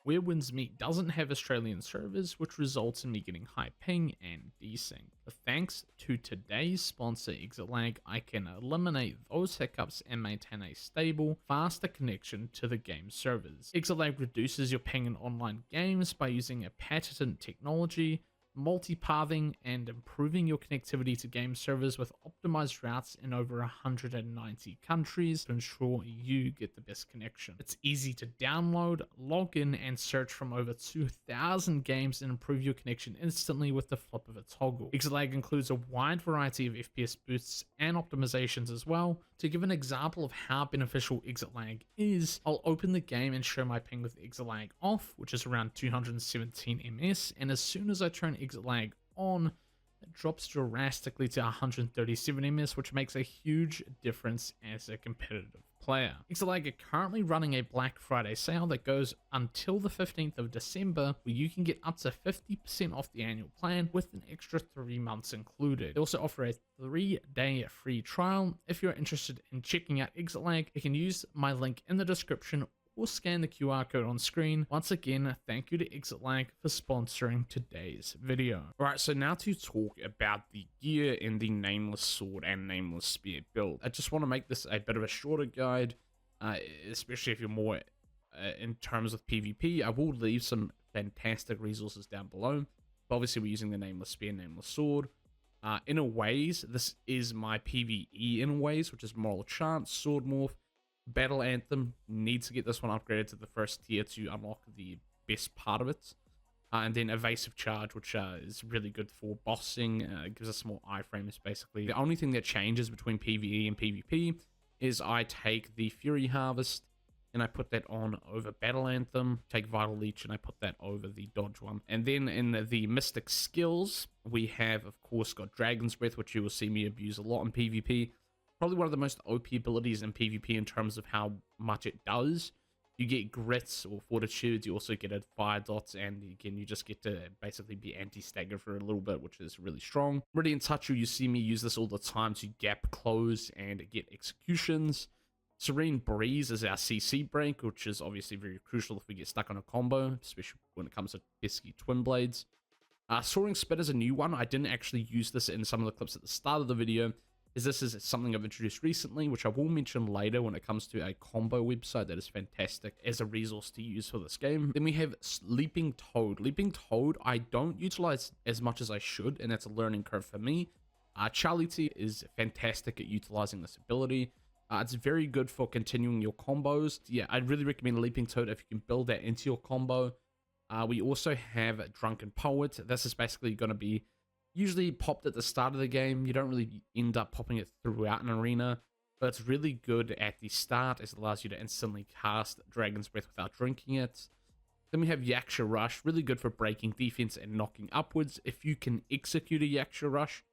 Where Winds Meet doesn't have Australian servers, which results in me getting high ping and desync. But thanks to today's sponsor ExitLag, I can eliminate those hiccups and maintain a stable, faster connection to the game servers. ExitLag reduces your ping in online games by using a patented technology, multi-pathing, and improving your connectivity to game servers with optimized routes in over 190 countries to ensure you get the best connection. It's easy to download, log in, and search from over 2,000 games and improve your connection instantly with the flip of a toggle. ExitLag includes a wide variety of FPS boosts and optimizations as well. To give an example of how beneficial ExitLag is, I'll open the game and show my ping with ExitLag off, which is around 217 ms, and as soon as I turn ExitLag on, it drops drastically to 137 ms, which makes a huge difference as a competitive player. ExitLag are currently running a Black Friday sale that goes until the 15th of December, where you can get up to 50% off the annual plan with an extra 3 months included. They also offer a 3-day free trial. If you're interested in checking out ExitLag, you can use my link in the description or scan the QR code on screen. Once again, thank you to ExitLag for sponsoring today's video. Alright, so now to talk about the gear in the Nameless Sword and Nameless Spear build. I just want to make this a bit of a shorter guide, especially if you're more in terms of PvP. I will leave some fantastic resources down below, but obviously we're using the Nameless Spear and Nameless Sword. In a ways, this is my PvE in ways, which is Moral Chance, Sword Morph, Battle Anthem. Needs to get this one upgraded to the first tier to unlock the best part of it. And then Evasive Charge, which is really good for bossing. It gives us more iframes, basically. The only thing that changes between PvE and PvP is I take the Fury Harvest and I put that on over Battle Anthem. Take Vital Leech and I put that over the Dodge one. And then in the Mystic skills, we have, of course, got Dragon's Breath, which you will see me abuse a lot in PvP. Probably one of the most OP abilities in PvP in terms of how much it does. You get grits or fortitudes, you also get a fire dots, and again, you just get to basically be anti-stagger for a little bit, which is really strong. Radiant Touch, you see me use this all the time to gap close and get executions. Serene Breeze is our CC break, which is obviously very crucial if we get stuck on a combo, especially when it comes to pesky twin blades. Soaring Spit is a new one. I didn't actually use this in some of the clips at the start of the video, is this is something I've introduced recently, which I will mention later when it comes to a combo website that is fantastic as a resource to use for this game. Then we have Leaping Toad. Leaping Toad, I don't utilize as much as I should, and that's a learning curve for me. Charlietea is fantastic at utilizing this ability. It's very good for continuing your combos. Yeah, I'd really recommend Leaping Toad if you can build that into your combo. We also have Drunken Poet. This is basically going to be usually popped at the start of the game. You don't really end up popping it throughout an arena, but it's really good at the start as it allows you to instantly cast Dragon's Breath without drinking it. Then we have Yaksha Rush, really good for breaking defense and knocking upwards. If you can execute a Yaksha Rush,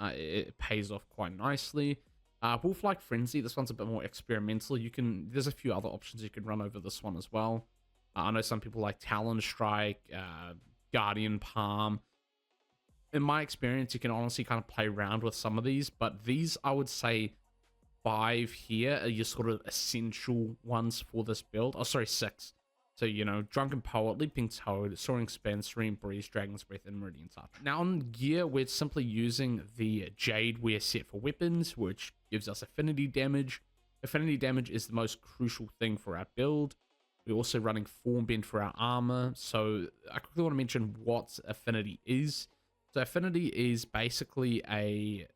it pays off quite nicely. Wolf-like Frenzy, this one's a bit more experimental. There's a few other options you can run over this one as well. I know some people like Talon Strike, Guardian Palm. In my experience, you can honestly kind of play around with some of these, but these, I would say, 5 here are your sort of essential ones for this build. Oh, sorry, 6. So, you know, Drunken Poet, Leaping Toad, Soaring Spin, Serene Breeze, Dragon's Breath, and Radiant Touch. Now, on gear, we're simply using the Jade Wear set for weapons, which gives us affinity damage. Affinity damage is the most crucial thing for our build. We're also running Form Bend for our armor. So, I quickly want to mention what affinity is. So affinity is basically a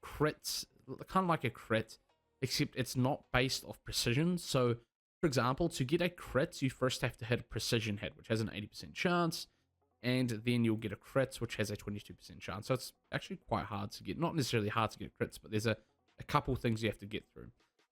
crits, kind of like a crit, except it's not based off precision. So, for example, to get a crit, you first have to hit a precision hit, which has an 80% chance, and then you'll get a crit, which has a 22% chance. So it's actually quite hard to get. Not necessarily hard to get crits, but there's a couple things you have to get through.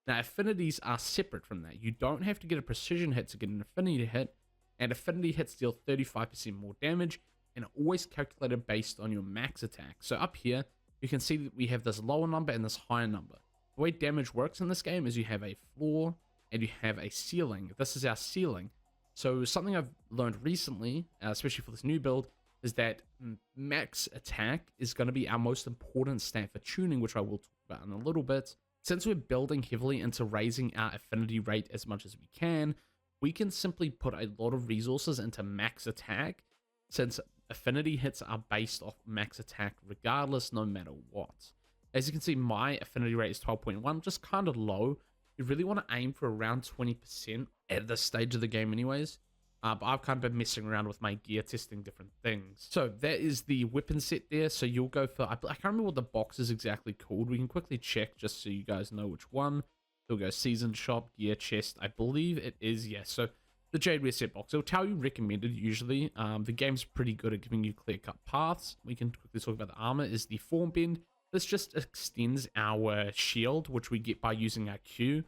Now, affinities are separate from that. You don't have to get a precision hit to get an affinity hit, and affinity hits deal 35% more damage, and always calculated based on your max attack. So up here, you can see that we have this lower number and this higher number. The way damage works in this game is you have a floor and you have a ceiling. This is our ceiling. So something I've learned recently, especially for this new build, is that max attack is going to be our most important stat for tuning, which I will talk about in a little bit. Since we're building heavily into raising our affinity rate as much as we can simply put a lot of resources into max attack, since affinity hits are based off max attack regardless, no matter what. As you can see, my affinity rate is 12.1, just kind of low. You really want to aim for around 20% at this stage of the game anyways. But I've kind of been messing around with my gear, testing different things. So that is the weapon set there. So you'll go for, I can't remember what the box is exactly called. We can quickly check just so you guys know which one. You'll go season shop, gear chest. I believe it is, yes. So the Jade Reset box. It'll tell you recommended usually. The game's pretty good at giving you clear-cut paths. We can quickly talk about the armor. Is the form bend. This just extends our shield, which we get by using our Q.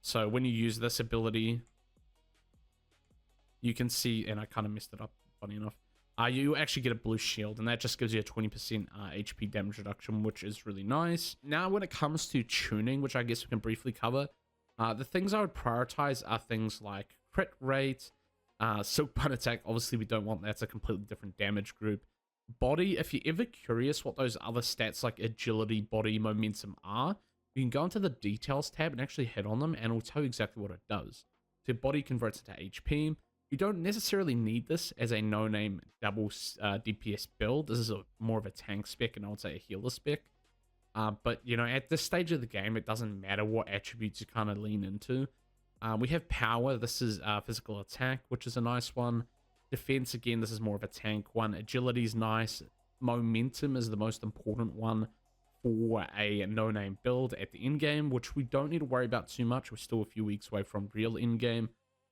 So when you use this ability, you can see, and I kind of messed it up, funny enough, you actually get a blue shield, and that just gives you a 20% HP damage reduction, which is really nice. Now, when it comes to tuning, which I guess we can briefly cover, the things I would prioritize are things like crit rate, silk bun attack. Obviously, we don't want that. It's a completely different damage group. Body, if you're ever curious what those other stats like agility, body, momentum are, you can go into the details tab and actually hit on them, and it'll tell you exactly what it does. So body converts into HP. You don't necessarily need this as a no-name double DPS build. This is more of a tank spec, and I would say a healer spec. But, you know, at this stage of the game, it doesn't matter what attributes you kind of lean into. We have power. This is physical attack, which is a nice one. Defense, again, this is more of a tank one. Agility is nice. Momentum is the most important one for a no-name build at the end game, which we don't need to worry about too much. We're still a few weeks away from real end game,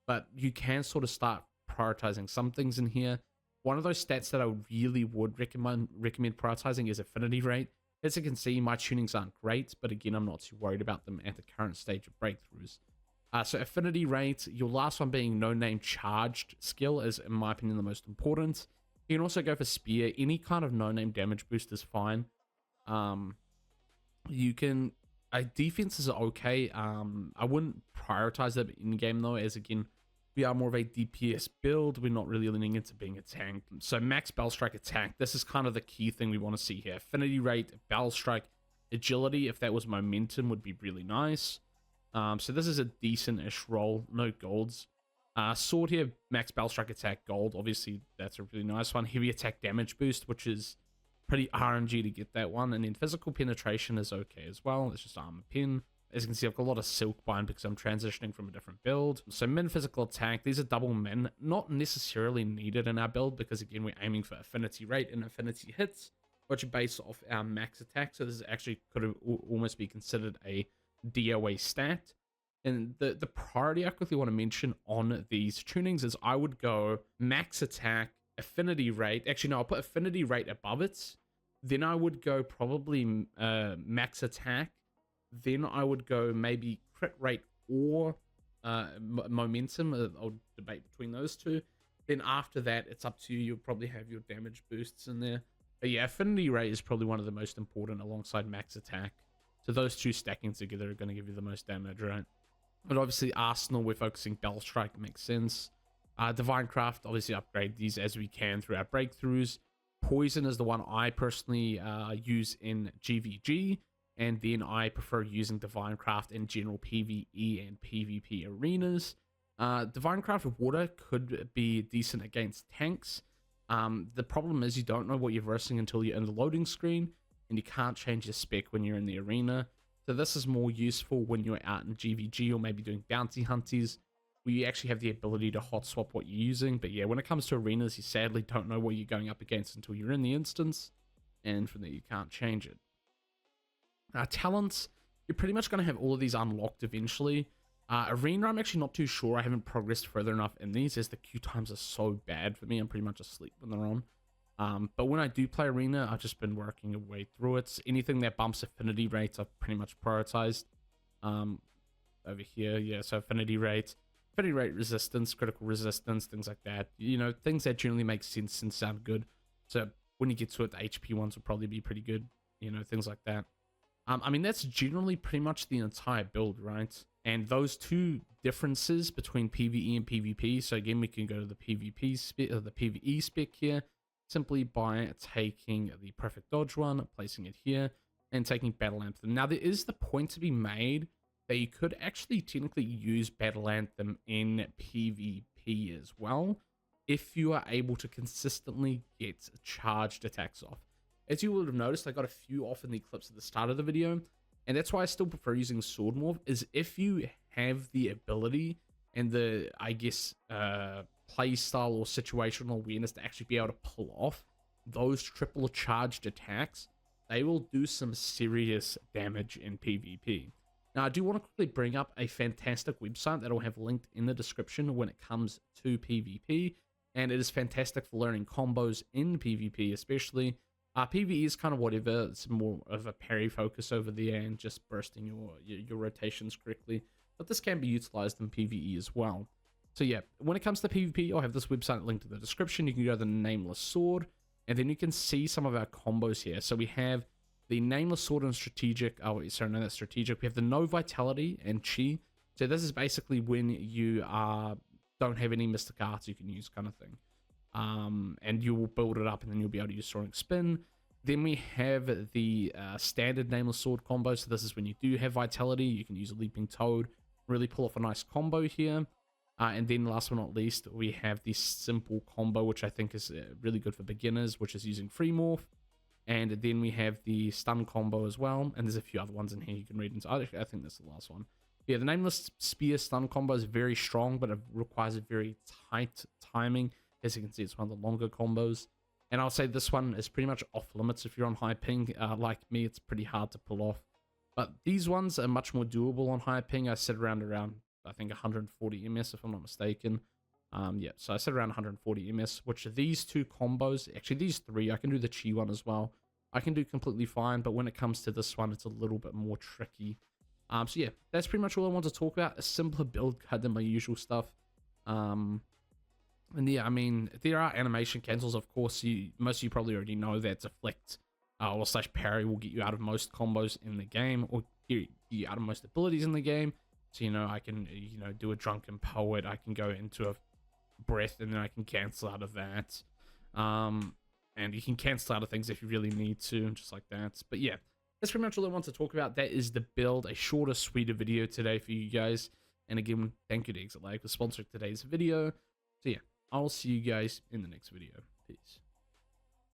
but you can sort of start prioritizing some things in here. One of those stats that I really would recommend prioritizing is affinity rate. As you can see, my tunings aren't great, but again, I'm not too worried about them at the current stage of breakthroughs. So affinity rate, your last one being no-name charged skill is, in my opinion, the most important. You can also go for spear. Any kind of no-name damage boost is fine. You can... defense is okay. I wouldn't prioritize that in-game, though, as, again, we are more of a DPS build. We're not really leaning into being a tank. So max Bell Strike attack. This is kind of the key thing we want to see here. Affinity rate, Bell Strike, agility, if that was momentum, would be really nice. So this is a decent-ish roll, no golds. Sword here, max Bell Strike attack, gold. Obviously, that's a really nice one. Heavy attack damage boost, which is pretty RNG to get that one. And then physical penetration is okay as well. It's just armor pin. As you can see, I've got a lot of silk bind because I'm transitioning from a different build. So min physical attack, these are double min. Not necessarily needed in our build because, again, we're aiming for affinity rate and affinity hits, which are based off our max attack. So this actually could almost be considered a DOA stat. And the priority I quickly want to mention on these tunings is I would go max attack, affinity rate. Actually, no, I'll put affinity rate above it. Then I would go probably max attack. Then I would go maybe crit rate or momentum. I'll debate between those two. Then after that, it's up to you. You'll probably have your damage boosts in there. But yeah, affinity rate is probably one of the most important alongside max attack. So those two stacking together are going to give you the most damage, right? But obviously, Arsenal, we're focusing Bell Strike, makes sense. Divincraft, obviously upgrade these as we can through our breakthroughs. Poison is the one I personally use in GVG. And then I prefer using Divincraft in general PVE and PvP arenas. Divincraft water could be decent against tanks. The problem is you don't know what you're versing until you're in the loading screen. And you can't change your spec when you're in the arena. So this is more useful when you're out in GVG or maybe doing bounty hunties, where you actually have the ability to hot swap what you're using. But yeah, when it comes to arenas, you sadly don't know what you're going up against until you're in the instance. And from there, you can't change it. Talents, you're pretty much going to have all of these unlocked eventually. Arena, I'm actually not too sure. I haven't progressed further enough in these, as the queue times are so bad for me. I'm pretty much asleep when they're on. But when I do play Arena, I've just been working a way through it. Anything that bumps affinity rates, I've pretty much prioritized. Over here, yeah, so affinity rate resistance, critical resistance, things like that. You know, things that generally make sense and sound good. So when you get to it, the HP ones will probably be pretty good. You know, things like that. I mean, that's generally pretty much the entire build, right? And those two differences between PvE and PvP. So again, we can go to the PvP spec, or the PvE spec here, simply by taking the perfect dodge one, placing it here, and taking Battle Anthem. Now, there is the point to be made that you could actually technically use Battle Anthem in PvP as well, if you are able to consistently get charged attacks off. As you would have noticed, I got a few off in the clips at the start of the video, and that's why I still prefer using Sword Morph, is if you have the ability and the, I guess, play style or situational awareness to actually be able to pull off those triple charged attacks, they will do some serious damage in PvP. Now, I do want to quickly bring up a fantastic website that I'll have linked in the description when it comes to PvP, and it is fantastic for learning combos in PvP, especially. PvE is kind of whatever, it's more of a parry focus over there and just bursting your rotations correctly, but this can be utilized in PvE as well. So yeah, when it comes to PvP, I'll have this website linked in the description. You can go to the Nameless Sword, and then you can see some of our combos here. So we have the Nameless Sword and Strategic. Oh, sorry, no, that's Strategic. We have the No Vitality and Chi. So this is basically when you don't have any Mystic Arts you can use, kind of thing. And you will build it up, and then you'll be able to use Soaring Spin. Then we have the standard Nameless Sword combo. So this is when you do have Vitality. You can use a Leaping Toad, really pull off a nice combo here. And then last but not least, we have the simple combo, which I think is really good for beginners, which is using Free Morph. And then we have the stun combo as well. And there's a few other ones in here you can read into. I think that's the last one. Yeah, the Nameless Spear stun combo is very strong, but it requires a very tight timing. As you can see, it's one of the longer combos. And I'll say this one is pretty much off limits if you're on high ping. Like me, it's pretty hard to pull off. But these ones are much more doable on high ping. I sit around, I think, 140 ms, if I'm not mistaken. Yeah, so I said around 140 ms, which these two combos, actually these three, I can do the Chi one as well. I can do completely fine, but when it comes to this one, it's a little bit more tricky. So yeah, that's pretty much all I want to talk about. A simpler build guide than my usual stuff. And yeah, I mean, there are animation cancels, of course. Most of you probably already know that deflect or slash parry will get you out of most combos in the game, or get you out of most abilities in the game. So, you know, I can, do a Drunken Poet. I can go into a breath, and then I can cancel out of that. And you can cancel out of things if you really need to, just like that. But yeah, that's pretty much all I want to talk about. That is the build, a shorter, sweeter video today for you guys. And again, thank you to ExitLag for sponsoring today's video. So yeah, I'll see you guys in the next video. Peace.